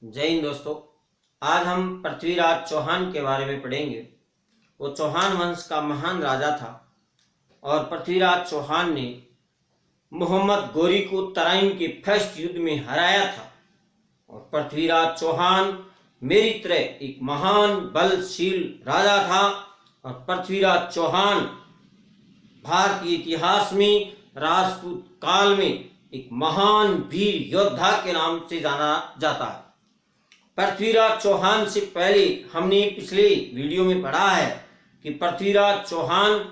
जय हिंद दोस्तों। आज हम पृथ्वीराज चौहान के बारे में पढ़ेंगे। वो चौहान वंश का महान राजा था और पृथ्वीराज चौहान ने मोहम्मद गोरी को तराइन के फर्स्ट युद्ध में हराया था। और पृथ्वीराज चौहान मेरी तरह एक महान बलशील राजा था। और पृथ्वीराज चौहान भारतीय इतिहास में राजपूत काल में एक महान वीर योद्धा के नाम से जाना जाता है। पृथ्वीराज चौहान से पहले हमने पिछले वीडियो में पढ़ा है कि पृथ्वीराज चौहान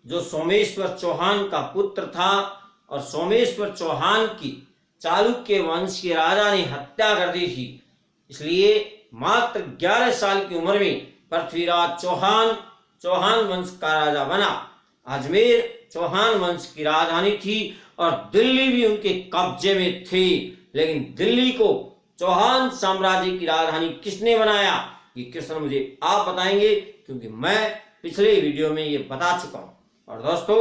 जो सोमेश्वर चौहान का पुत्र था और सोमेश्वर चौहान की चालुक्य वंश के राजा ने हत्या कर दी थी। इसलिए मात्र 11 साल की उम्र में पृथ्वीराज चौहान वंश का राजा बना। अजमेर चौहान वंश की राजधानी थी और दिल्ली भी उनके कब्जे में थी। लेकिन दिल्ली को चौहान साम्राज्य की राजधानी किसने बनाया, ये क्वेश्चन मुझे आप बताएंगे, क्योंकि मैं पिछले वीडियो में ये बता चुका हूं। और दोस्तों,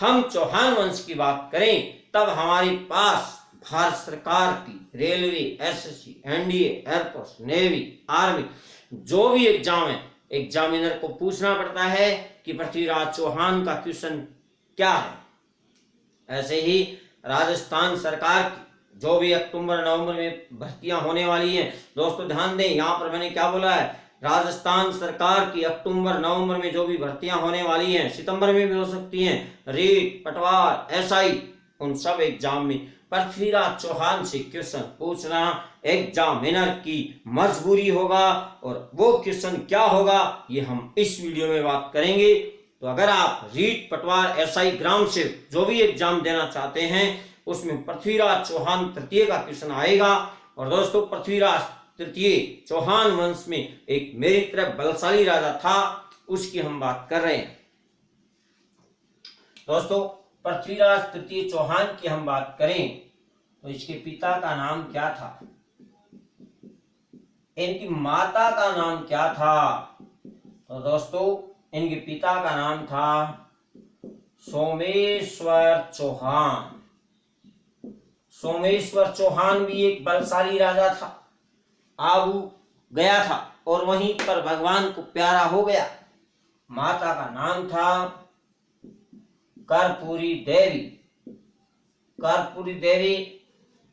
हम चौहान वंश की बात करें तब हमारे पास भारत सरकार की railway, SSC, NDA, air force, navy, army जो भी एग्जाम है, एग्जामिनर को पूछना पड़ता है कि पृथ्वीराज चौहान का क्वेश्चन क्या है। ऐसे ही राजस्थान सरकार की जो भी अक्टूबर नवंबर में भर्तियां होने वाली हैं, दोस्तों ध्यान दें, यहाँ पर मैंने क्या बोला है, राजस्थान सरकार की अक्टूबर नवंबर में जो भी भर्तियां होने वाली हैं, सितंबर में भी हो सकती हैं, रेट, पटवार, एसआई, उन सब एग्जाम में पृथ्वीराज चौहान से क्वेश्चन पूछना एग्जामिनर की मजबूरी होगा। और वो क्वेश्चन क्या होगा ये हम इस वीडियो में बात करेंगे। तो अगर आप रीट, पटवार, एसआई, ग्राम सेवक जो भी एग्जाम देना चाहते हैं उसमें पृथ्वीराज चौहान तृतीय का क्वेश्चन आएगा। और दोस्तों, पृथ्वीराज तृतीय चौहान वंश में एक मेरी तरह बलशाली राजा था, उसकी हम बात कर रहे हैं। दोस्तों, पृथ्वीराज तृतीय चौहान की हम बात करें तो इसके पिता का नाम क्या था, इनकी माता का नाम क्या था। तो दोस्तों, इनके पिता का नाम था सोमेश्वर चौहान। सोमेश्वर चौहान भी एक बलशाली राजा था। आबू गया था और वहीं पर भगवान को प्यारा हो गया। माता का नाम था कर्पूरी देवी। कर्पूरी देवी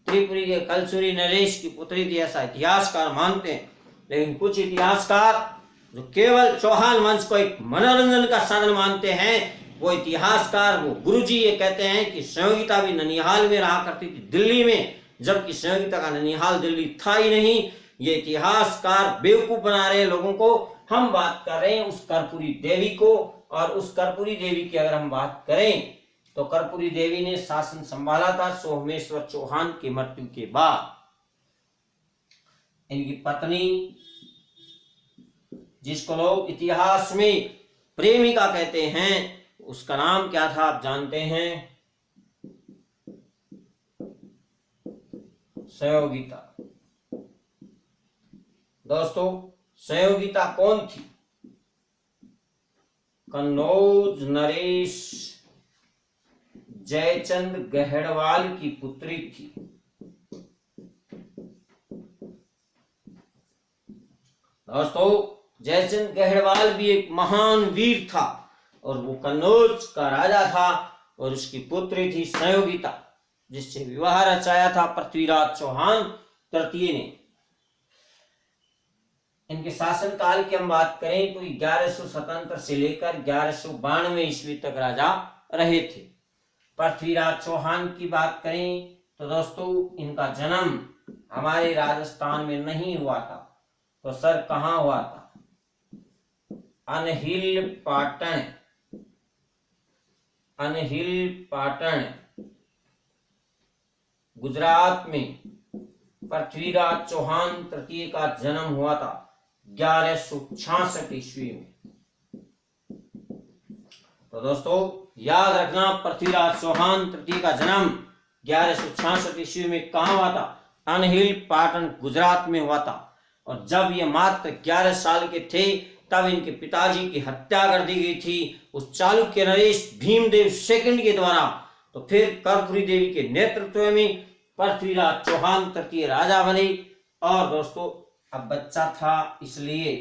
त्रिपुरी के कलसुरी नरेश की पुत्री थी, ऐसा इतिहासकार मानते हैं। लेकिन कुछ इतिहासकार जो केवल चौहान वंश को एक मनोरंजन का साधन मानते हैं, वो इतिहासकार, वो गुरुजी ये कहते हैं कि संयोगिता भी ननिहाल में रहा करती थी दिल्ली में, जबकि संयोगिता का ननिहाल दिल्ली था ही नहीं। ये इतिहासकार बेवकूफ बना रहे हैं लोगों को। हम बात कर रहे हैं उस कर्पूरी देवी को। और उस कर्पूरी देवी की अगर हम बात करें तो कर्पूरी देवी ने शासन संभाला था सोमेश्वर चौहान की मृत्यु के बाद। इनकी पत्नी, जिसको लोग इतिहास में प्रेमिका कहते हैं, उसका नाम क्या था आप जानते हैं, संयोगिता। दोस्तों, संयोगिता कौन थी? कन्नौज नरेश जयचंद गहड़वाल की पुत्री थी। दोस्तों, जयचंद गहड़वाल भी एक महान वीर था और वो कन्नौज का राजा था और उसकी पुत्री थी संयोगिता, जिससे विवाह रचाया था पृथ्वीराज चौहान तृतीय ने। इनके शासन काल की हम बात करें तो 1177 से लेकर 1192 ईस्वी तक राजा रहे थे। पृथ्वीराज चौहान की बात करें तो दोस्तों, इनका जन्म हमारे राजस्थान में नहीं हुआ था, तो सर कहां हुआ था? अनहिल पाटन गुजरात में पृथ्वीराज चौहान तृतीय का जन्म हुआ था 1166 ईस्वी में। तो दोस्तों, याद रखना, पृथ्वीराज चौहान तृतीय का जन्म 1166 ईस्वी में कहां हुआ था? अनहिल पाटन गुजरात में हुआ था। और जब ये मात्र 11 साल के थे तब इनके पिताजी की हत्या कर दी गई थी उस चालुक्य नरेश भीमदेव सेकंड के द्वारा। तो फिर कर्पूरी देवी के नेतृत्व में पृथ्वीराज चौहान तृतीय राजा बने और दोस्तों अब बच्चा था इसलिए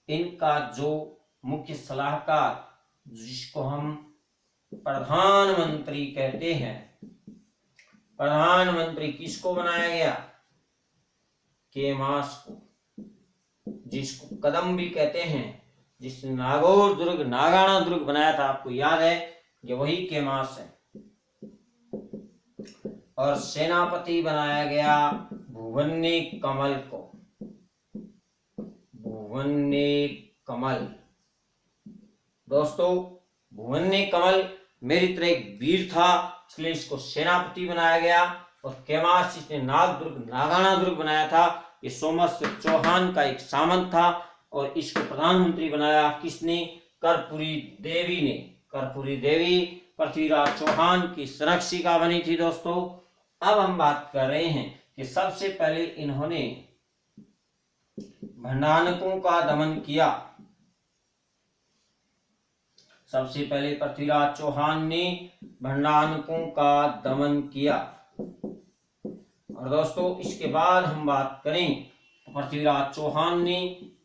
इनका जो मुख्य सलाहकार, जिसको हम प्रधानमंत्री कहते हैं, प्रधानमंत्री किसको बनाया गया? केमास को, जिसको कदम भी कहते हैं, जिसने नागौर दुर्ग, नागाना दुर्ग बनाया था, आपको याद है, ये वही केमास है। और सेनापति बनाया गया भुवन्नी कमल को, भुवन्नी कमल। दोस्तों भुवन्नी कमल मेरी तरह एक वीर था, इसलिए इसको सेनापति बनाया गया। और केमास जिसने नागदुर्ग, नागाना दुर्ग बनाया था, ये सोमेश्वर चौहान का एक सामंत था और इसको प्रधानमंत्री बनाया किसने? कर्पूरी देवी ने। कर्पूरी देवी पृथ्वीराज चौहान की संरक्षिका बनी थी। दोस्तों अब हम बात कर रहे हैं कि सबसे पहले इन्होंने भंडारकों का दमन किया। सबसे पहले पृथ्वीराज चौहान ने भंडारकों का दमन किया। और दोस्तों इसके बाद हम बात करें तो पृथ्वीराज चौहान ने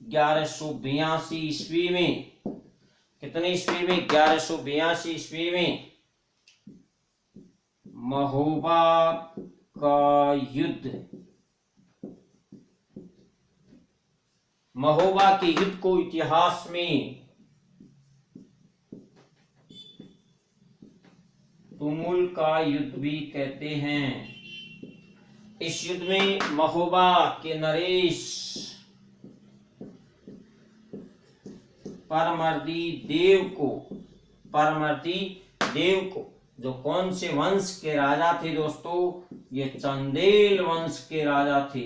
1182 ईस्वी में, कितनी ईस्वी में? 1182 ईस्वी में महोबा का युद्ध, महोबा के युद्ध को इतिहास में तुमुल का युद्ध भी कहते हैं। इस युद्ध में महोबा के नरेश परमर्दी देव को, जो कौन से वंश के राजा थे दोस्तों? ये चंदेल वंश के राजा थे।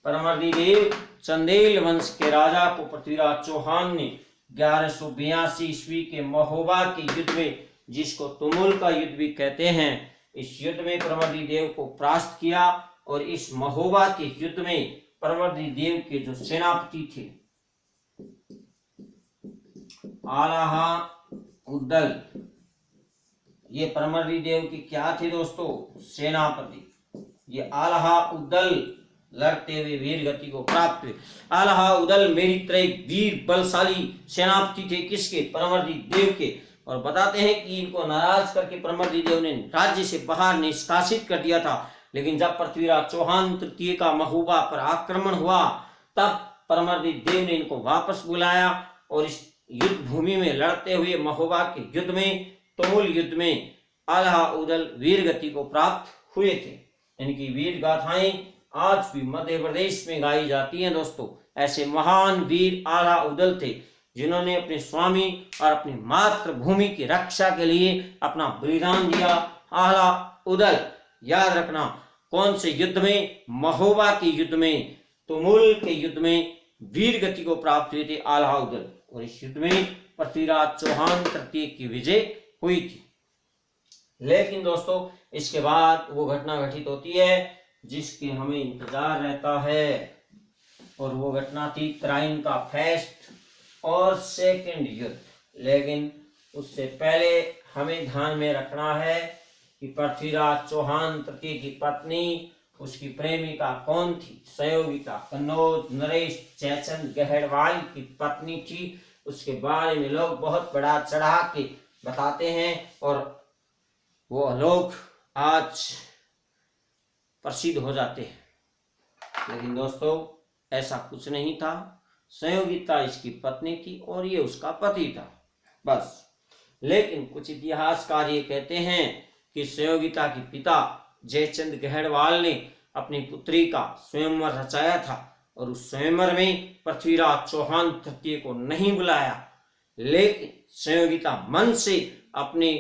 परमर्दी देव चंदेल वंश के राजा को पृथ्वीराज चौहान ने 1182 ईस्वी के महोबा के युद्ध में, जिसको तुमुल का युद्ध भी कहते हैं, इस युद्ध में परमर्दी देव को परास्त किया। और इस महोबा के युद्ध में परमर्दी देव के जो सेनापति थे आलाहा उद्दल, ये परमर्दी देव की क्या थे दोस्तों? सेनापति। ये आलाहा उद्दल लड़ते हुए वीर गति को प्राप्त हुए। आलाहा उद्दल मेरी तरह वीर बलशाली सेनापति थे, किसके? परमर्दी देव के। और बताते हैं कि इनको नाराज करके परमर्दी देव ने राज्य से बाहर निष्कासित कर दिया था। लेकिन जब पृथ्वीराज चौहान तृतीय का महोबा पर आक्रमण हुआ, तब परमर्दी देव ने इनको वापस बुलाया और इस युद्ध भूमि में लड़ते हुए महोबा के युद्ध में, तुमुल युद्ध में आलाहा उद्दल वीर गति को प्राप्त हुए थे। इनकी वीर गाथाएं आज भी मध्य प्रदेश में गाई जाती हैं। दोस्तों ऐसे महान वीर आलाहा उद्दल थे, जिन्होंने अपने स्वामी और अपनी मातृभूमि की रक्षा के लिए अपना बलिदान दिया। आलाहा उद्दल याद रखना, कौन से युद्ध में? महोबा के युद्ध में, तुमुल के युद्ध में वीर गति को प्राप्त हुए थे आलाहा उद्दल। और इस युद्ध में पृथ्वीराज चौहान तृतीय की विजय हुई थी। लेकिन दोस्तों इसके बाद वो घटना घटित होती है जिसके हमें इंतजार रहता है, और वो घटना थी तराइन का फेस्ट और सेकंड युद्ध। लेकिन उससे पहले हमें ध्यान में रखना है कि पृथ्वीराज चौहान तृतीय की पत्नी, उसकी प्रेमिका कौन थी? सहयोगिता कन्नौज नरेश जयचंद गहड़वाल की पत्नी थी। उसके बारे में लोग बहुत बड़ा चढ़ा के बताते हैं और वो लोग आज प्रसिद्ध हो जाते हैं। लेकिन दोस्तों ऐसा कुछ नहीं था। सहयोगिता इसकी पत्नी थी और ये उसका पति था, बस। लेकिन कुछ इतिहासकार ये कहते हैं कि सहयोगिता के पिता जयचंद गहड़वाल ने अपनी पुत्री का स्वयंवर रचाया था और उस स्वयंवर में पृथ्वीराज चौहान तृतीय को नहीं बुलाया। लेकिन सहयोगिता मन से अपने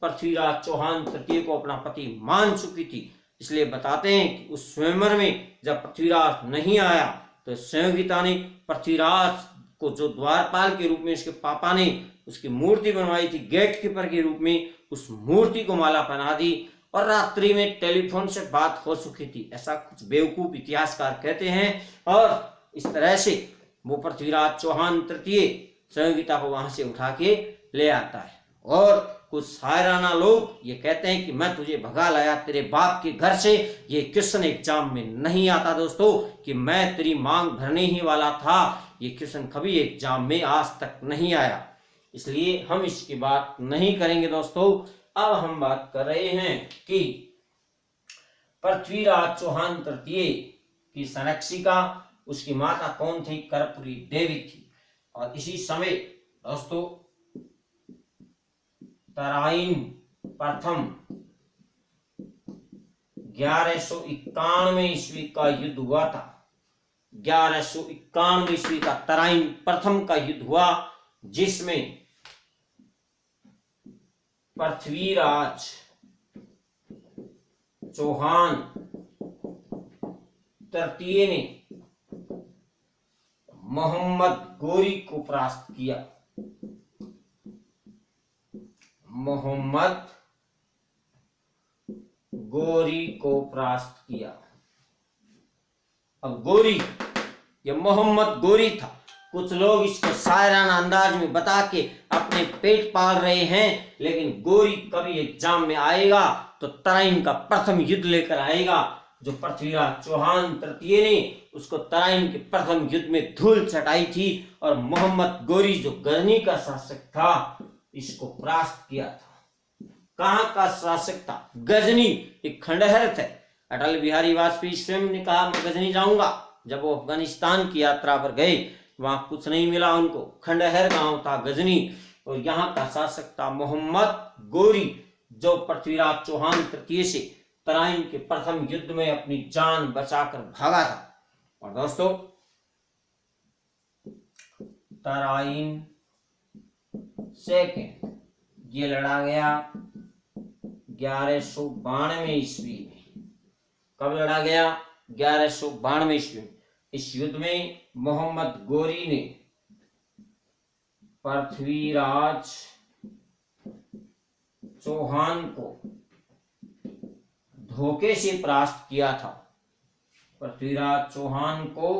पृथ्वीराज चौहान तृतीय को अपना पति मान चुकी थी। इसलिए बताते हैं कि उस स्वयंवर में जब पृथ्वीराज नहीं आया तो सहयोगिता ने पृथ्वीराज को, जो द्वारपाल के रूप में उसके पापा ने उसकी मूर्ति बनवाई थी गेट कीपर के रूप में, उस मूर्ति को माला पहना दी और रात्रि में टेलीफोन से बात हो चुकी थी, ऐसा कुछ बेवकूफ इतिहासकार कहते हैं। और इस तरह से वो पृथ्वीराज चौहान तृतीय सहयोगिता को वहां से उठा के ले आता है और कुछ शायराना लोग ये कहते हैं कि मैं तुझे भगा लाया तेरे बाप के घर से। ये क्वेश्चन एग्जाम में नहीं आता दोस्तों कि मैं तेरी मांग भरने ही वाला था। ये क्वेश्चन कभी एग्जाम में आज तक नहीं आया, इसलिए हम इसकी बात नहीं करेंगे दोस्तों। अब हम बात कर रहे हैं कि पृथ्वीराज चौहान तृतीय की संरक्षिका, उसकी माता कौन थी? कर्पूरी देवी थी। और इसी समय दोस्तों तराइन प्रथम 1191 ईस्वी का युद्ध हुआ था। 1191 ईस्वी का तराइन प्रथम का युद्ध हुआ, जिसमें पृथ्वीराज चौहान तृतीय ने मोहम्मद गोरी को परास्त किया। मोहम्मद गोरी को परास्त किया। अब गोरी, ये मोहम्मद गोरी था। कुछ लोग इसको शायराना अंदाज में बता के अपने पेट पाल रहे हैं, लेकिन गोरी कभी एग्जाम में आएगा तो तराइन का प्रथम युद्ध लेकर आएगा, जो पृथ्वीराज चौहान तृतीय ने उसको तराइन के प्रथम युद्ध में धूल चटाई थी। और मोहम्मद गोरी जो गजनी का शासक था, इसको परास्त किया था। कहाँ का शासक था? गजनी, एक खंडहर थे। अटल बिहारी वाजपेयी स्वयं ने कहा मैं गजनी जाऊंगा। जब वो अफगानिस्तान की यात्रा पर गए, वहां कुछ नहीं मिला उनको, खंडहर गांव था गजनी, और यहाँ का शासक था मोहम्मद गोरी, जो पृथ्वीराज चौहान तृतीय से तराइन के प्रथम युद्ध में अपनी जान बचाकर भागा था। और दोस्तों तराइन सेकेंड ये लड़ा गया 1192 ईस्वी में। कब लड़ा गया? 1192 ईस्वी में। इस युद्ध में मोहम्मद गोरी ने पृथ्वीराज चौहान को धोखे से परास्त किया था। पृथ्वीराज चौहान को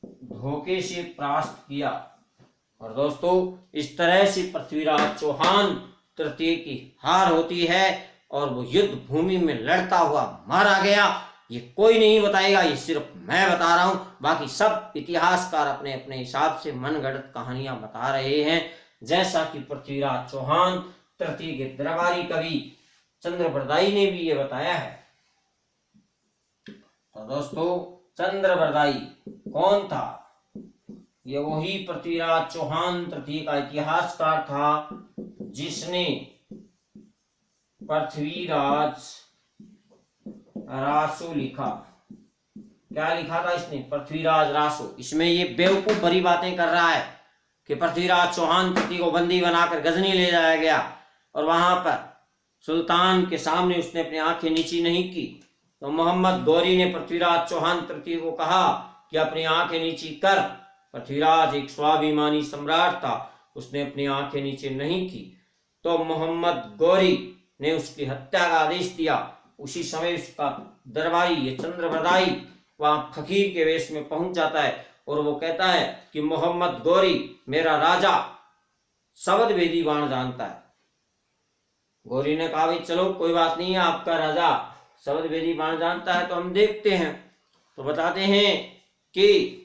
धोखे से परास्त किया। और दोस्तों इस तरह से पृथ्वीराज चौहान तृतीय की हार होती है और वो युद्ध भूमि में लड़ता हुआ मारा गया। ये कोई नहीं बताएगा, ये सिर्फ मैं बता रहा हूं। बाकी सब इतिहासकार अपने अपने हिसाब से मनगढ़ंत कहानियां बता रहे हैं, जैसा कि पृथ्वीराज चौहान तृतीय के दरबारी कवि चंद्रबरदाई ने भी ये बताया है। तो दोस्तों चंद्रबरदाई कौन था? ये वही पृथ्वीराज चौहान तृतीय का इतिहासकार था जिसने पृथ्वीराज रासो लिखा। क्या लिखा था इसने? पृथ्वीराज रासो। इसमें ये बेवकूफ भरी बातें कर रहा है कि पृथ्वीराज चौहान तृतीय को बंदी बनाकर गजनी ले जाया गया और वहां पर सुल्तान के सामने उसने अपनी आंखें नीची नहीं की। तो मोहम्मद गौरी ने पृथ्वीराज चौहान तृतीय को कहा कि अपनी आंखें नीची कर। पृथ्वीराज एक स्वाभिमानी सम्राट था, उसने अपनी आंखें नीचे नहीं की। तो मोहम्मद गौरी ने उसकी हत्या का आदेश दिया। उसी समय उसका दरबारी ये चंद्रबरदाई वहां फकीर के वेश में पहुंच जाता है और वो कहता है कि मोहम्मद गौरी मेरा राजा शब्द वेदी बाण जानता है। गौरी ने कहा भाई चलो कोई बात नहीं है, आपका राजा शब्द वेदी बाण जानता है तो हम देखते हैं। तो बताते हैं कि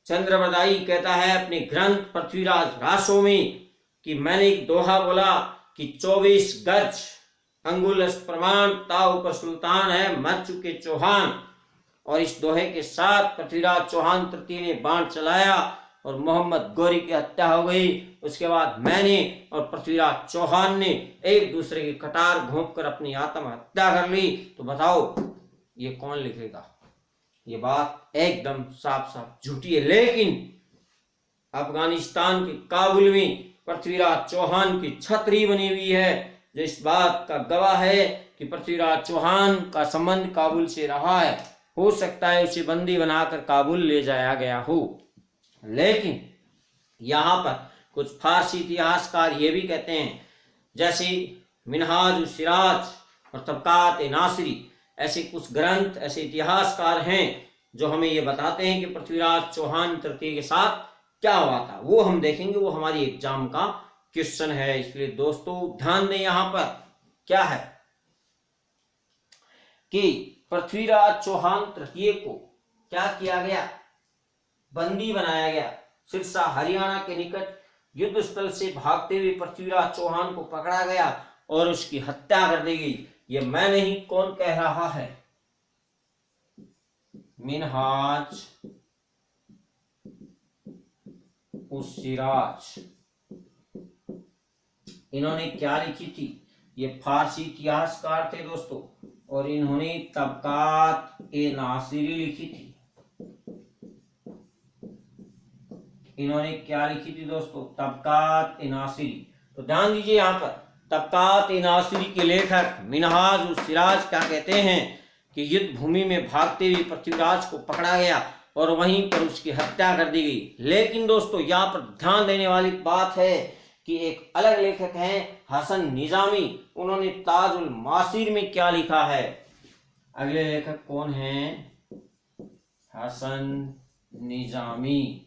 चंद्रबरदाई कहता है अपने ग्रंथ पृथ्वीराज रासो में कि मैंने एक दोहा बोला कि 24 गज अंगुल प्रमाण ताऊ पर सुल्तान है मर चुके चौहान। और इस दोहे के साथ पृथ्वीराज चौहान तृतीय ने बाण चलाया और मोहम्मद गौरी की हत्या हो गई। उसके बाद मैंने और पृथ्वीराज चौहान ने एक दूसरे की कटार घोंपकर अपनी आत्महत्या कर ली। तो बताओ ये कौन लिखेगा? ये बात एकदम साफ साफ झूठी है। लेकिन अफगानिस्तान के काबुल में पृथ्वीराज चौहान की छतरी बनी हुई है जो इस बात का गवाह है कि पृथ्वीराज चौहान का संबंध काबुल से रहा है। हो सकता है उसे बंदी बनाकर काबुल ले जाया गया हो। लेकिन यहाँ पर कुछ फारसी इतिहासकार ये भी कहते हैं, जैसे मिनहाज सिराज और तबकात नासिरी, ऐसे कुछ ग्रंथ ऐसे इतिहासकार हैं जो हमें ये बताते हैं कि पृथ्वीराज चौहान तृतीय के साथ क्या हुआ था। वो हम देखेंगे, वो हमारी एग्जाम का क्वेश्चन है, इसलिए दोस्तों ध्यान दें। यहां पर क्या है कि पृथ्वीराज चौहान तृतीय को क्या किया गया, बंदी बनाया गया। सिरसा हरियाणा के निकट युद्ध स्थल से भागते हुए पृथ्वीराज चौहान को पकड़ा गया और उसकी हत्या कर दी गई। ये मैं नहीं, कौन कह रहा है, मिन्हाज उस सिराज। इन्होंने क्या लिखी थी, ये फारसी इतिहासकार थे दोस्तों, और इन्होंने तबकात ए नासिरी लिखी थी। इन्होंने क्या लिखी थी दोस्तों, तबकात ए नासिरी। तो ध्यान दीजिए, यहाँ पर तबकात ए नासिरी के लेखक मिन्हाज उस सिराज क्या कहते हैं कि युद्ध भूमि में भागते हुए पृथ्वीराज को पकड़ा गया और वहीं पर उसकी हत्या कर दी गई। लेकिन दोस्तों यहाँ पर ध्यान देने वाली बात है कि एक अलग लेखक हैं हसन निजामी, उन्होंने ताजुल मासीर में क्या लिखा है। अगले लेखक कौन हैं, हसन निजामी।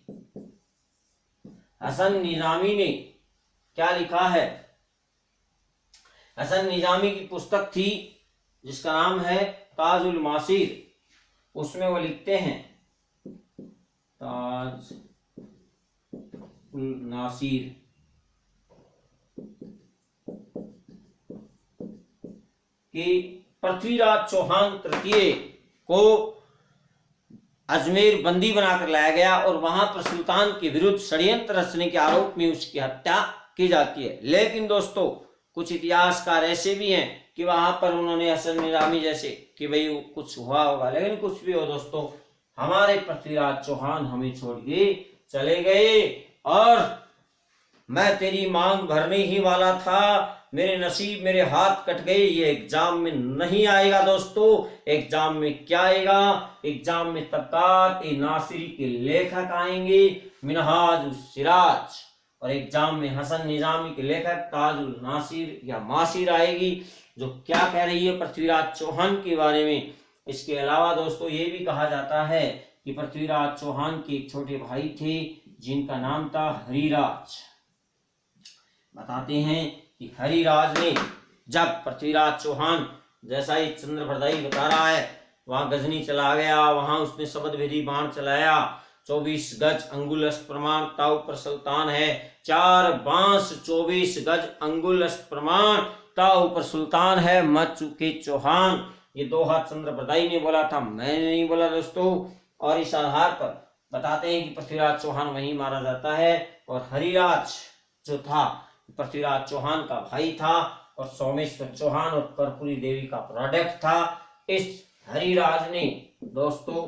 हसन निजामी ने क्या लिखा है, हसन निजामी की पुस्तक थी जिसका नाम है ताजुल मासीर। उसमें वो लिखते हैं, ताज नासिर, कि पृथ्वीराज चौहान तृतीय को अजमेर बंदी बनाकर लाया गया और वहां पर सुल्तान के विरुद्ध षड्यंत्र रचने के आरोप में उसकी हत्या की जाती है। लेकिन दोस्तों कुछ इतिहासकार ऐसे भी हैं कि वहां पर उन्होंने हसन निजामी जैसे कि भाई कुछ हुआ होगा, लेकिन कुछ भी हो दोस्तों, हमारे पृथ्वीराज चौहान हमें छोड़ के चले गए और मैं तेरी मांग भरने ही वाला था, मेरे नसीब मेरे हाथ कट गए। ये एग्जाम में नहीं आएगा दोस्तों। एग्जाम में क्या आएगा, एग्जाम में तबकात ए नासिरी के लेखक आएंगे मिन्हाज उस सिराज, और एग्जाम में हसन निजामी के लेखक ताजुल नासिर या मासिर आएगी, जो क्या कह रही है पृथ्वीराज चौहान के बारे में। इसके अलावा दोस्तों ये भी कहा जाता है कि पृथ्वीराज चौहान के एक छोटे भाई थे जिनका नाम था हरिराज। बताते हैं कि हरिराज ने जब पृथ्वीराज चौहान, जैसा ही चंद्रप्रदाई बता रहा है, वहां गजनी चला गया, वहां उसने शब्द भेदी बाण चलाया, 24 गज अंगुल अस्त प्रमाण ताऊ पर सुल्तान है, 4 बांस 24 गज अंगुल अस्त प्रमाण ताऊ पर सुल्तान है, मत चुके चौहान। ये दोहा चंद्रप्रदाई ने बोला था, मैंने नहीं बोला दोस्तों। और इस आधार पर बताते हैं कि पृथ्वीराज चौहान वहीं मारा जाता है और हरिराज जो था पृथ्वीराज चौहान का भाई था और सोमेश्वर चौहान और कर्पूरी देवी का प्रोडक्ट था। इस हरिराज ने दोस्तों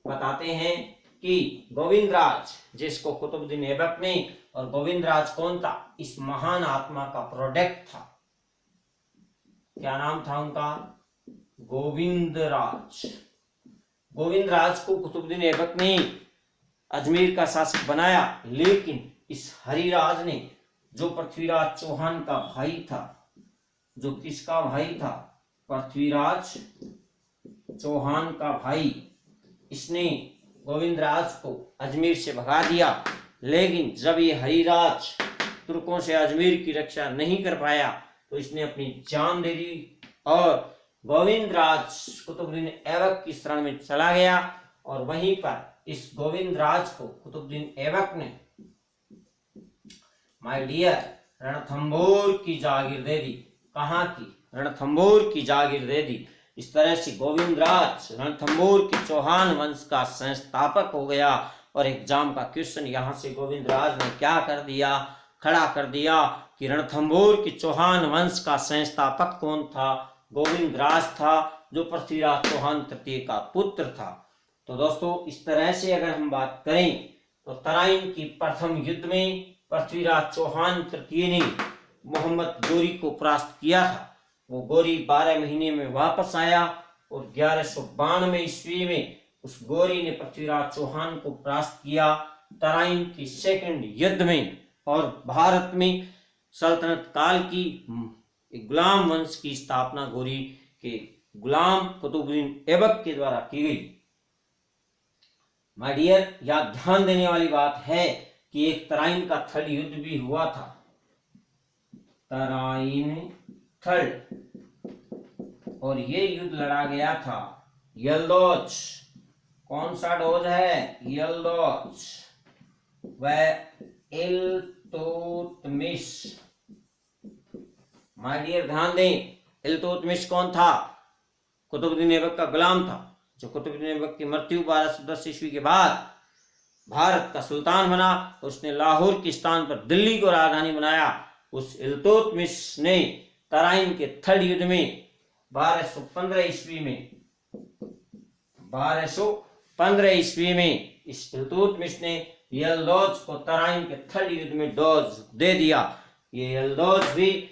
बताते हैं कि गोविंदराज, जिसको कुतुबुद्दीन ऐबक ने, और गोविंदराज कौन था, इस महान आत्मा का प्रोडक्ट था। क्या नाम था उनका, गोविंदराज। गोविंदराज को कुतुबुद्दीन ऐबक ने अजमेर का शासक बनाया, लेकिन इस हरिराज ने, जो पृथ्वीराज चौहान का भाई था, जो किसका भाई था, पृथ्वीराज चौहान का भाई, इसने गोविंदराज को अजमेर से भगा दिया। लेकिन जब ये हरिराज तुर्कों से अजमेर की रक्षा नहीं कर पाया तो इसने अपनी जान दे दी और गोविंदराज कुतुबुद्दीन ऐबक की शरण में चला गया और वहीं पर इस गोविंदराज को कुतुबुद्दीन ऐबक ने, माय डियर, रणथंभौर की जागीर दे दी। कहाँ की, रणथंभौर की जागीर दे दी। इस तरह से गोविंदराज रणथंभौर के चौहान वंश का संस्थापक हो गया। और एग्जाम का क्वेश्चन यहाँ से गोविंदराज ने क्या कर दिया, खड़ा कर दिया कि रणथंभौर के चौहान वंश का संस्थापक कौन था, गोविंदराज था, जो पृथ्वीराज चौहान तृतीय का पुत्र था। तो दोस्तों इस तरह से अगर हम बात करें तो तराइन की प्रथम युद्ध में पृथ्वीराज चौहान तृतीय ने मोहम्मद गोरी को परास्त किया था। वो गोरी 12 महीने में वापस आया और 1192 ईस्वी में उस गोरी ने पृथ्वीराज चौहान को परास्त किया तराइन की सेकंड युद्ध में। और भारत में सल्तनत काल की गुलाम वंश की स्थापना गोरी के गुलाम कुतुबुद्दीन ऐबक के द्वारा की गई। माय डियर, यह ध्यान देने वाली बात है कि एक तराइन का थल युद्ध भी हुआ था। तराइन थर्ड। और ये युद्ध लड़ा गया था यल्दौज। कौन सा डोज है? यल्दौज व इल्तुतमिश। माय डियर ध्यान दें, इल्तुतमिश कौन था? कुतुबुद्दीन ऐबक का गुलाम था, जो कुतुबुद्दीन ऐबक की मृत्यु 1210 ईस्वी के बाद भारत का सुल्तान बना। उसने लाहौर के स्थान पर दिल्ली को राजधानी बनाया। उस इल्तुतमिश ने तराइन के थर्ड युद्ध में 1215 ईस्वी में इस इल्तुतमिश ने यल्दौज को तराइन के थर्ड युद्ध में डोज दे दिया। ये यल्दौज भी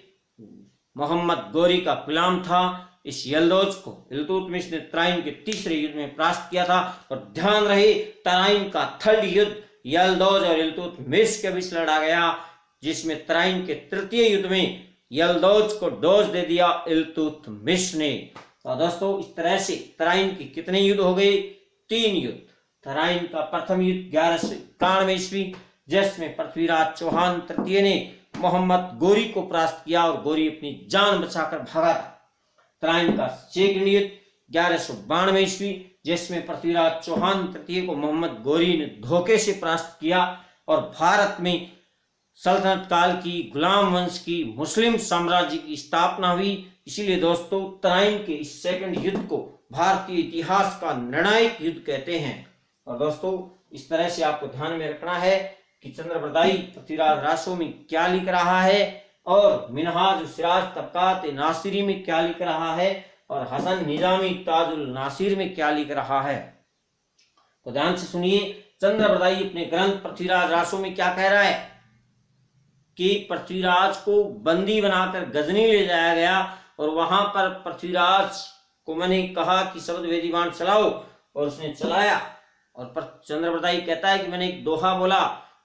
मोहम्मद गोरी का गुलाम था। इस यल्दौज को इल्तुतमिश ने तराइन के तीसरे युद्ध में परास्त किया था। और ध्यान रहे, तराइन का थर्ड युद्ध यल्दौज और इल्तुतमिश के बीच लड़ा गया, जिसमें तराइन के तृतीय युद्ध में यल्दौज को डोज दे दिया इल्तुतमिश ने। तो दोस्तों, इस तरह से तराइन की कितने युद्ध हो गए? 3 युद्ध। तराइन का प्रथम युद्ध 1191 ईस्वी, जिसमें पृथ्वीराज चौहान तृतीय ने मोहम्मद गोरी को परास्त किया और गोरी अपनी जान बचाकर भागा था। तराइन का सेकंड युद्ध 1192 ईस्वी, जिसमें पृथ्वीराज चौहान तृतीय को मोहम्मद गोरी ने धोखे से परास्त किया और भारत में सल्तनत काल की गुलाम वंश की मुस्लिम साम्राज्य की स्थापना हुई। इसीलिए दोस्तों, तराइन के इस सेकंड युद्ध को भारतीय इतिहास का निर्णायक युद्ध कहते हैं। और दोस्तों, इस तरह से आपको ध्यान में रखना है कि चंद्रबरदाई पृथ्वीराज रासो में क्या लिख रहा है और मिनहाज सिराज तबकात नासिरी में क्या लिख रहा है और हसन निजामी ताजुल नासिर में क्या लिख रहा है। तो ध्यान से सुनिए, चंद्रबरदाई अपने ग्रंथ पृथ्वीराज रासो में क्या कह रहा है कि पृथ्वीराज को बंदी बनाकर गजनी ले जाया गया और वहां पर पृथ्वीराज को मैंने कहा कि शब्द वेदी बाण चलाओ, और उसने चलाया। और चंद्रबरदाई कहता है कि मैंने एक दोहा बोला,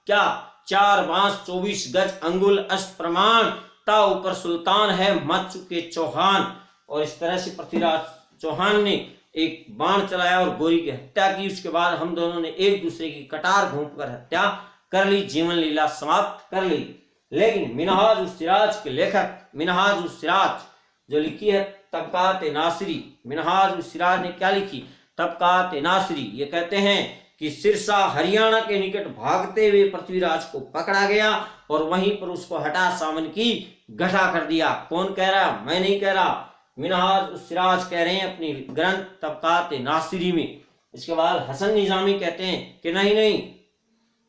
क्या 4 बांस 24 गज अंगुल अष्ट प्रमाण, ता ऊपर सुल्तान है मच चुके चौहान। और इस तरह से पृथ्वीराज चौहान ने एक बाण चलाया और गोरी की हत्या की। उसके बाद हम दोनों ने एक दूसरे की कटार घोंपकर हत्या कर ली, जीवन लीला समाप्त कर ली। लेकिन मिनहाज सिराज के लेखक मिनहाज सिराज जो लिखी है तबकात नासिरी, मिनहाज सिराज ने क्या लिखी? तबकात नासिरी। ये कहते हैं कि सिरसा हरियाणा के निकट भागते हुए पृथ्वीराज को पकड़ा गया और वहीं पर उसको हटा सामन की गठा कर दिया। कौन कह रहा? मैं नहीं कह रहा, मिनहाज सिराज कह रहे हैं अपनी ग्रंथ तबकात नासिरी में। इसके बाद हसन निजामी कहते हैं कि नहीं,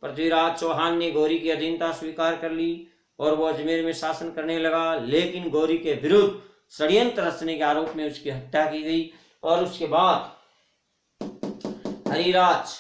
पृथ्वीराज चौहान ने गौरी की अधीनता स्वीकार कर ली और वो अजमेर में शासन करने लगा, लेकिन गौरी के विरुद्ध षड्यंत्र रचने के आरोप में उसकी हत्या की गई। और उसके बाद हरिराज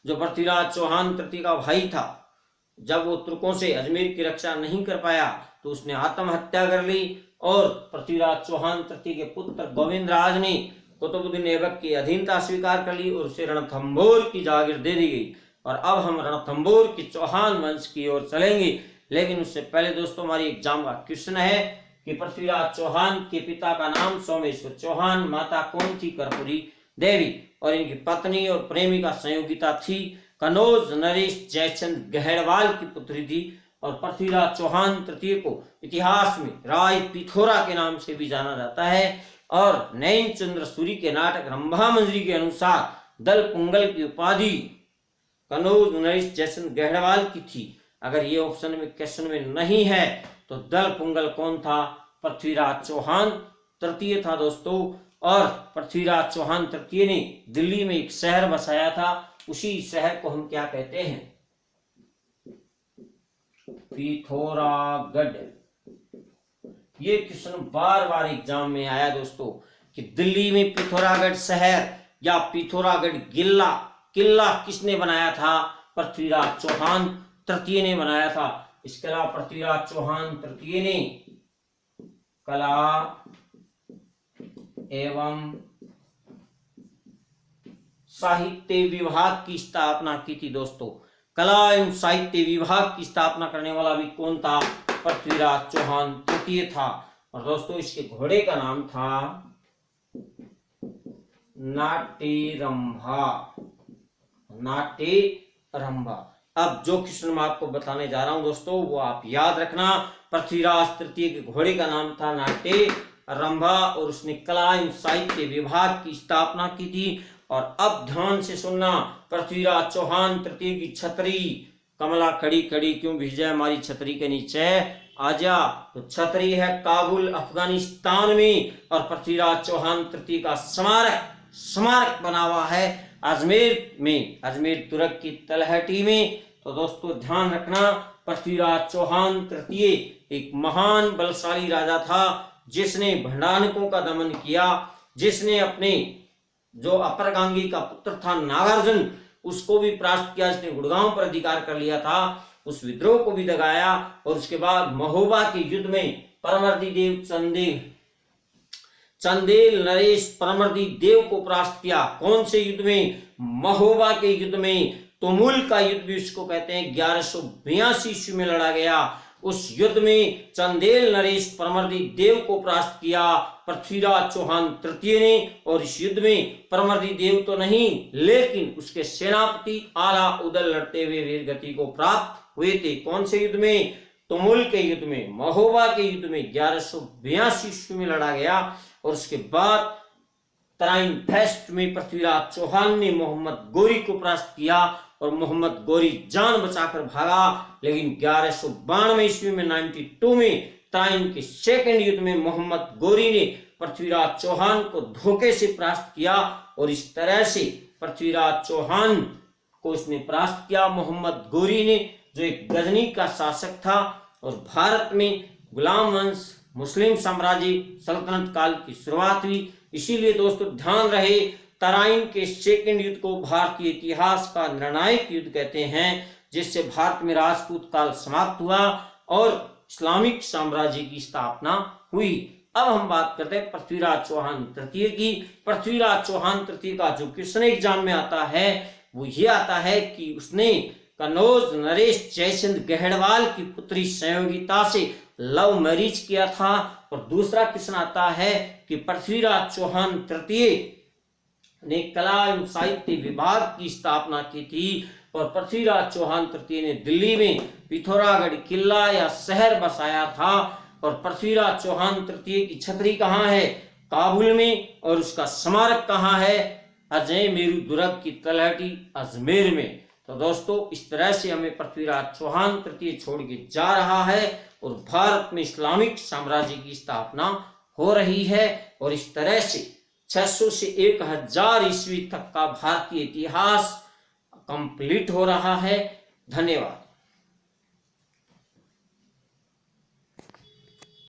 जो पृथ्वीराज चौहान तृतीय का भाई था, जब वो तुर्कों से अजमेर की रक्षा नहीं कर पाया तो उसने आत्महत्या कर ली और पृथ्वीराज चौहान तृतीय के पुत्र गोविंद राज ने कुतुबुद्दीन ऐबक की अधीनता स्वीकार कर ली और उसे रणथंभौर की जागीर दे दी गई। और अब हम रणथंभौर की चौहान वंश की ओर चलेंगे, लेकिन उससे पहले दोस्तों हमारी एग्जाम का क्वेश्चन है कि पृथ्वीराज चौहान के पिता का नाम सोमेश्वर चौहान, माता कौन थी? कर्पूरी देवी, और इनकी पत्नी और प्रेमिका संयोगिता थी। कनौज नरेश जयचंद गहड़वाल की पुत्री थी। और पृथ्वीराज चौहान तृतीय को इतिहास में राय पिथौरा के नाम से भी जाना जाता है। और नैन चंद्र सूरी के नाटक रंभा मंजरी के अनुसार दल पुंगल की उपाधि कनौज नरेश जयचंद गहड़वाल की थी। अगर ये ऑप्शन में क्वेश्चन में नहीं है तो दल पुंगल कौन था? पृथ्वीराज चौहान तृतीय था दोस्तों। और पृथ्वीराज चौहान तृतीय ने दिल्ली में एक शहर बसाया था, उसी शहर को हम क्या कहते हैं? पिथौरागढ़। ये क्वेश्चन बार बार एग्जाम में आया दोस्तों कि दिल्ली में पिथौरागढ़ शहर या पिथौरागढ़ किला किसने बनाया था? पृथ्वीराज चौहान तृतीय ने बनाया था। इसके अलावा पृथ्वीराज चौहान तृतीय ने कला एवं साहित्य विभाग की स्थापना की थी दोस्तों। कला एवं साहित्य विभाग की स्थापना करने वाला भी कौन था? पृथ्वीराज चौहान तृतीय था। और दोस्तों इसके घोड़े का नाम था नाट्यरंभा। अब जो क्वेश्चन मैं आपको बताने जा रहा हूं दोस्तों वो आप याद रखना। पृथ्वीराज तृतीय के घोड़े का नाम था नाट्य रंभा और उसने कला एवं साहित्य विभाग की स्थापना की थी। और अब ध्यान से सुनना, पृथ्वीराज चौहान तृतीय की छतरी कमला खड़ी खड़ी क्यों भिज हमारी छतरी के नीचे आजा, तो छतरी है काबुल अफगानिस्तान में और पृथ्वीराज चौहान तृतीय का स्मारक बना हुआ है अजमेर में, अजमेर तुर्क की तलहटी में। तो दोस्तों ध्यान रखना, पृथ्वीराज चौहान तृतीय एक महान बलशाली राजा था जिसने भंडारकों का दमन किया, जिसने अपने जो अपरगांगी का पुत्र था नागार्जुन उसको भी परास्त किया, जिसने गुड़गांव पर अधिकार कर लिया था, उस विद्रोह को भी दगाया। और उसके बाद महोबा के युद्ध में परमर्दी देव चंदेल नरेश परमर्दी देव को परास्त किया। कौन से युद्ध में? महोबा के युद्ध में। तुमुल का युद्ध भी उसको कहते हैं, 1182 ईस्वी में लड़ा गया। उस युद्ध में चंदेल नरेश परमर्दी देव को परास्त किया पृथ्वीराज चौहान तृतीय ने। और इस युद्ध में परमर्दी देव तो नहीं लेकिन उसके सेनापति आला उदल लड़ते हुए वीर गति को प्राप्त हुए थे। कौन से युद्ध में? तुमुल के युद्ध में, महोबा के युद्ध में 1182 ईस्वी में लड़ा गया। और उसके बाद तराइन फेस्ट में पृथ्वीराज चौहान ने मोहम्मद गोरी को परास्त किया और मोहम्मद गोरी जान बचाकर भागा। लेकिन 1192 ईस्वी में 92 में तराइन के सेकंड युद्ध में मोहम्मद गोरी ने पृथ्वीराज चौहान को धोखे से परास्त किया और इस तरह से पृथ्वीराज चौहान को उसने परास्त किया मोहम्मद गोरी ने, जो एक गजनी का शासक था। और भारत में गुलाम वंश मुस्लिम साम्राज्य सल्तनत काल की शुरुआत हुई। इसीलिए दोस्तों ध्यान रहे, तराइन के सेकंड युद्ध को भारतीय इतिहास का निर्णायक युद्ध कहते हैं, जिससे भारत में राजपूत काल समाप्त हुआ और इस्लामिक साम्राज्य की स्थापना हुई। अब हम बात करते हैं पृथ्वीराज चौहान तृतीय की। पृथ्वीराज चौहान तृतीय का जो क्वेश्चन एग्जाम में आता है वो ये आता है कि उसने कनौज नरेश जयचंद गहड़वाल की पुत्री संयोगिता से लव मैरिज किया था। और दूसरा क्वेश्चन आता है कि पृथ्वीराज चौहान तृतीय ने कला एवं साहित्य विभाग की स्थापना की थी। और पृथ्वीराज चौहान तृतीय ने दिल्ली में पिथौरागढ़ किला या शहर बसाया था। और पृथ्वीराज चौहान तृतीय की छतरी कहाँ है? काबुल में। और उसका स्मारक कहाँ है? अजय मेरू दुर्ग की तलहटी अजमेर में। तो दोस्तों इस तरह से हमें पृथ्वीराज चौहान तृतीय छोड़ के जा रहा है और भारत में इस्लामिक साम्राज्य की स्थापना हो रही है। और इस तरह से 600 से 1000 ईस्वी तक का भारतीय इतिहास कंप्लीट हो रहा है। धन्यवाद।